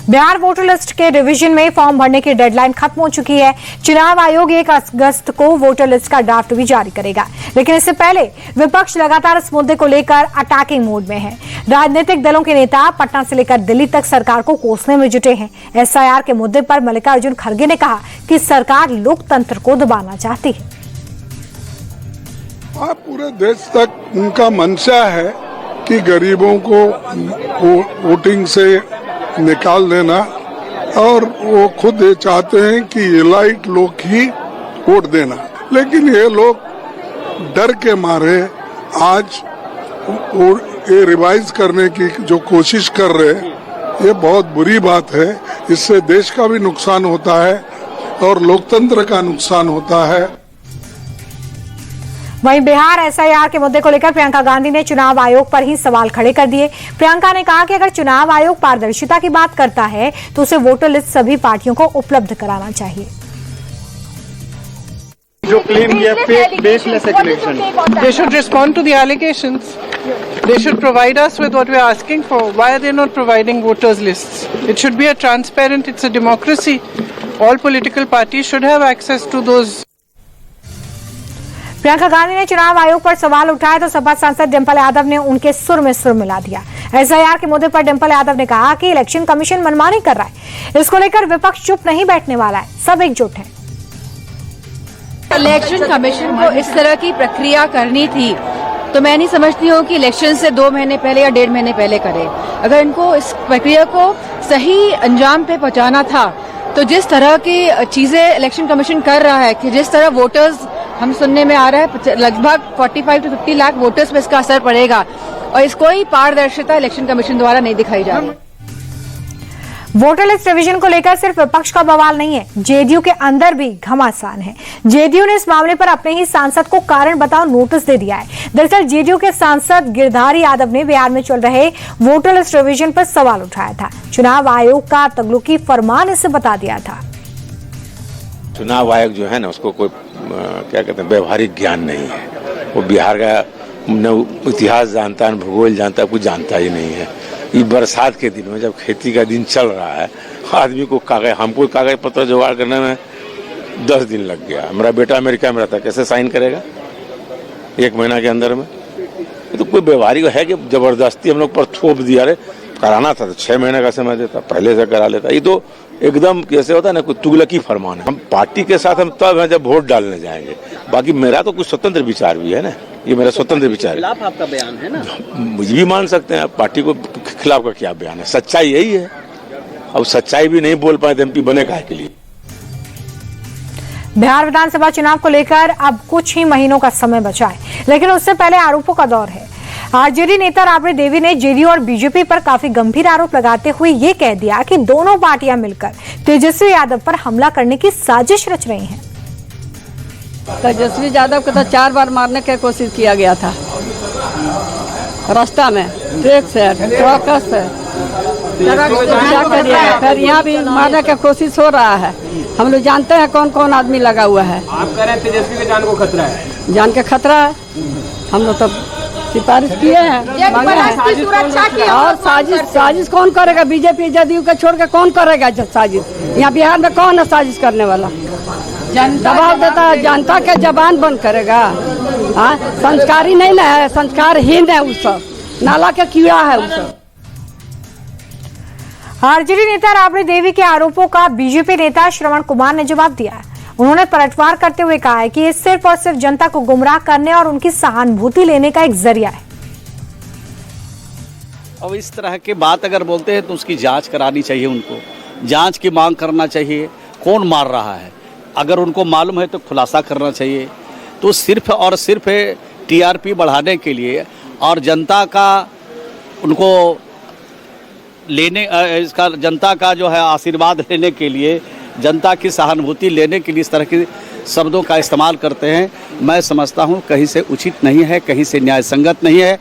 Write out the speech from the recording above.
Bihar voter list के revision में form भरने की डेडलाइन खत्म हो चुकी है। चुनाव आयोग 1 अगस्त को वोटर लिस्ट का ड्राफ्ट भी जारी करेगा, लेकिन इससे पहले विपक्ष लगातार इस मुद्दे को लेकर अटैकिंग मोड में है। राजनीतिक दलों के नेता पटना से लेकर दिल्ली तक सरकार को कोसने में जुटे हैं। एसआईआर के मुद्दे पर मल्लिकार्जुन खड़गे ने कहा कि सरकार लोकतंत्र को दबाना चाहती है। पूरे देश तक उनका मंशा है कि गरीबों को वोटिंग से निकाल देना, और वो खुद ये चाहते हैं कि एलाइट लोग ही वोट देना, लेकिन ये लोग डर के मारे आज ये रिवाइज करने की जो कोशिश कर रहे हैं, ये बहुत बुरी बात है। इससे देश का भी नुकसान होता है और लोकतंत्र का नुकसान होता है। वहीं बिहार एसआईआर के मुद्दे को लेकर प्रियंका गांधी ने चुनाव आयोग पर ही सवाल खड़े कर दिए। प्रियंका ने कहा कि अगर चुनाव आयोग पारदर्शिता की बात करता है तो उसे वोटर लिस्ट सभी पार्टियों को उपलब्ध कराना चाहिए। जो क्लेम किया fake baseless allegation, they should respond to the allegations. They should provide us with what we are asking for. Why are they not providing voters lists? It should be a transparent. It's a democracy. All political parties should have access to those. Priyanka Gandhi ने चुनाव आयोग पर सवाल उठाए तो सपा सांसद डिंपल यादव ने उनके सुर में सुर मिला दिया। एसआईआर के मुद्दे पर डिंपल यादव ने कहा कि इलेक्शन कमीशन मनमानी कर रहा है। इसको लेकर विपक्ष चुप नहीं बैठने वाला है, सब एकजुट हैं। इलेक्शन कमीशन को इस तरह की प्रक्रिया करनी थी तो मैं नहीं समझती हूँ कि इलेक्शन से 2 महीने पहले या 1.5 महीने पहले करे। अगर इनको इस प्रक्रिया को सही अंजाम पे पहुंचाना था तो जिस तरह की चीजें इलेक्शन कमीशन कर रहा है कि जिस तरह वोटर्स हम सुनने में आ रहा है लगभग 45 से 50 लाख वोटर्स पे इसका असर पड़ेगा, और इसको ही पारदर्शिता इलेक्शन कमीशन द्वारा नहीं दिखाई जा रही। वोटर लिस्ट रिवीजन को लेकर सिर्फ विपक्ष का बवाल नहीं है, जेडीयू के अंदर भी घमासान है। जेडीयू ने इस मामले पर अपने ही सांसद को कारण बताओ नोटिस दे दिया है। दरअसल जेडीयू के सांसद गिरधारी यादव ने बिहार में चल रहे वोटर लिस्ट रिवीजन पर सवाल उठाया था। चुनाव आयोग का तगलुकी फरमान इसे बता दिया था। चुनाव आयोग जो है ना, उसको कोई क्या कहते हैं व्यवहारिक ज्ञान नहीं है। वो बिहार का न इतिहास जानता है, न भूगोल जानता है, कुछ जानता ही नहीं है। ये बरसात के दिन में जब खेती का दिन चल रहा है, आदमी को हमको कागज पत्र जुगाड़ करने में 10 दिन लग गया। मेरा बेटा अमेरिका में रहता, कैसे साइन करेगा 1 महीना के अंदर में? ये तो कोई व्यवहारिक है कि जबरदस्ती हम लोग पर थोप दिया। अरे कराना था तो 6 महीने का समय देता, पहले से करा लेता। ये तो एकदम कैसे होता है ना, कोई तुगलकी फरमान है। हम पार्टी के साथ हम तब हैं जब वोट डालने जाएंगे। बाकी मेरा तो कुछ स्वतंत्र विचार भी है ना, ये मेरा स्वतंत्र विचार है। खिलाफ आपका बयान है ना, मुझे भी मान सकते हैं। पार्टी को खिलाफ का क्या बयान है? सच्चाई यही है। अब सच्चाई भी नहीं बोल पाए एमपी बने काहे के लिए? बिहार विधानसभा चुनाव को लेकर अब कुछ ही महीनों का समय बचा है, लेकिन उससे पहले आरोपों का दौर है। आरजेडी नेता राबड़ी देवी ने जेडीयू और बीजेपी पर काफी गंभीर आरोप लगाते हुए ये कह दिया कि दोनों पार्टियां मिलकर तेजस्वी यादव पर हमला करने की साजिश रच रही हैं। तेजस्वी यादव को तो 4 बार मारने की कोशिश किया गया था, रास्ता में ट्रक से ट्रक से। क्या करिएगा, फिर यहाँ भी मारने की कोशिश हो रहा है। हम लोग जानते हैं कौन कौन आदमी लगा हुआ है। आप कह रहे हैं तेजस्वी के जान को खतरा है? जान के खतरा है। हम लोग तो सिफारिश किए हैं, और साजिश कौन करेगा? बीजेपी जदयू का छोड़ के कौन करेगा साजिश? यहाँ बिहार में कौन है साजिश करने वाला? दबाव देता है, जनता के जबान बंद करेगा। हाँ, संस्कारी नहीं ना है, संस्कारहीन है। उस सब नाला के कीड़ा है उस सब। आरजेडी नेता राबड़ी देवी के आरोपों का बीजेपी नेता श्रवण कुमार ने जवाब दिया। उन्होंने पलटवार करते हुए कहा है कि ये सिर्फ और सिर्फ जनता को गुमराह करने और उनकी सहानुभूति लेने का एक जरिया है। अब इस तरह के बात अगर बोलते हैं तो उसकी जांच करानी चाहिए, उनको जांच की मांग करना चाहिए। कौन मार रहा है अगर उनको मालूम है तो खुलासा करना चाहिए। तो सिर्फ और सिर्फ टीआरपी बढ़ाने के लिए और जनता का उनको लेने इसका जनता का जो है आशीर्वाद लेने के लिए, जनता की सहानुभूति लेने के लिए इस तरह के शब्दों का इस्तेमाल करते हैं। मैं समझता हूं कहीं से उचित नहीं है, कहीं से न्याय संगत नहीं है।